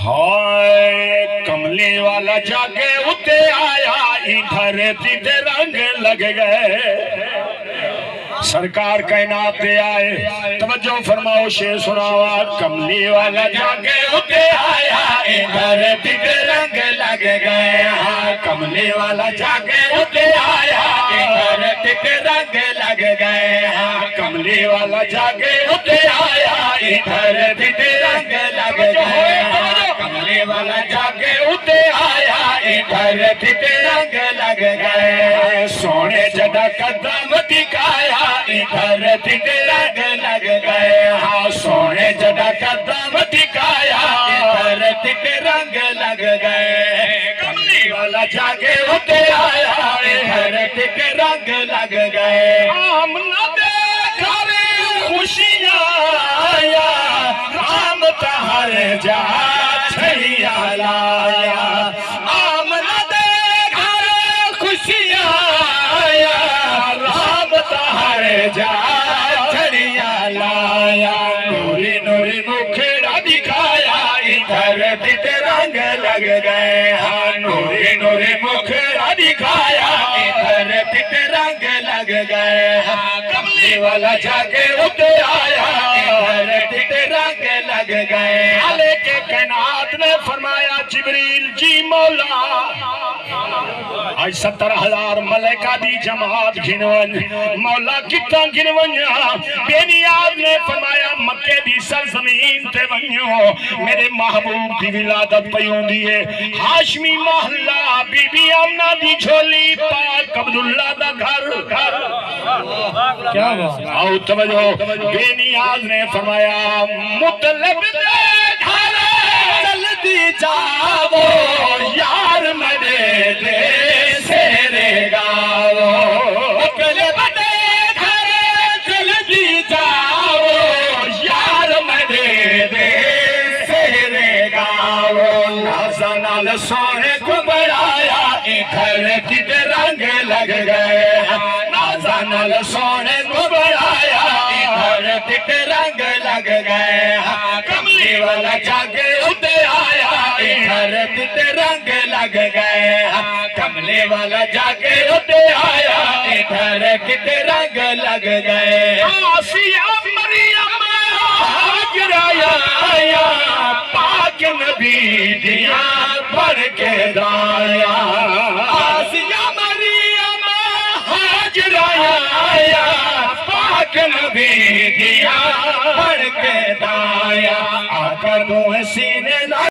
ہائے کملی والا جاگے اتے آیا ادھر تیتے رنگ لگ گئے سرکار کائنات دے آئے توجہ فرماؤ شیر سناوا کملی والا جاگے اتے آیا ادھر تیتے رنگ لگ گئے کملی والا جاگے اتے آیا ادھر تیتے رنگ لگ گئے کملی والا جاگے اتے آیا ادھر تیتے رنگ لگ گئے کملی والا جاگے اتے آیا ادھر تیتے رنگ لگ گئے سونے جدا قدم دکھایا ادھر تیتے رنگ لگ گئے سونے جدا قدم دکھایا ادھر تیتے رنگ لگ گئے کملی والا جاگے اتے آیا ادھر تیتے رنگ لگ گئے آمنہ دے گھر خوشیاں آیا رام تہر جا چھڑیا لایا آمنہ دے گھر خوشیاں آیا رام تہر جا چھڑیا لایا نوری نوری مکھڑا دکھایا ادھر تیتے رنگ لگ گئے نوری نوری مکھڑا دکھایا ادھر تیتے رنگ لگ گئے کملی والا جاگے اتے آیا ادھر تیتے رنگ لگ گئے علی کے کائنات نے فرمایا جبریل جی مولا آج 70,000 ملائکہ دی جماعت گھنون مولا کتنا گھنونیا بے نیاز نے فرمایا مکہ دی سرزمین تے ونیو میرے محبوب دی ولادت پیون دیئے ہاشمی محلہ بی بی آمنہ دی جھولی پاک عبداللہ دا گھر کیا بات آؤ توجہ بے نیاز نے فرمایا مطلب دے گھر جلدی جاؤ یار میرے دے سیرے گاؤ مطلب دے گھر جلدی جاؤ یار میرے دے سیرے گاؤ نازنال سونے کو بڑھایا ادھر تیتے رنگ لگ گئے نازنال سونے کو بڑھایا ادھر تیتے رنگ لگ گئے کملی والا جاگے اتے آیا ادھر تیتے رنگ لگ گئے کملی والا جاگے اتے آیا ادھر تیتے رنگ لگ گئے آسیہ مریم حاجرہ آیا پاک نبی دیا پڑھ کے دایا آسیہ مریم حاجرہ آیا پاک نبی دیا پڑھ کے دایا آقا دو سینے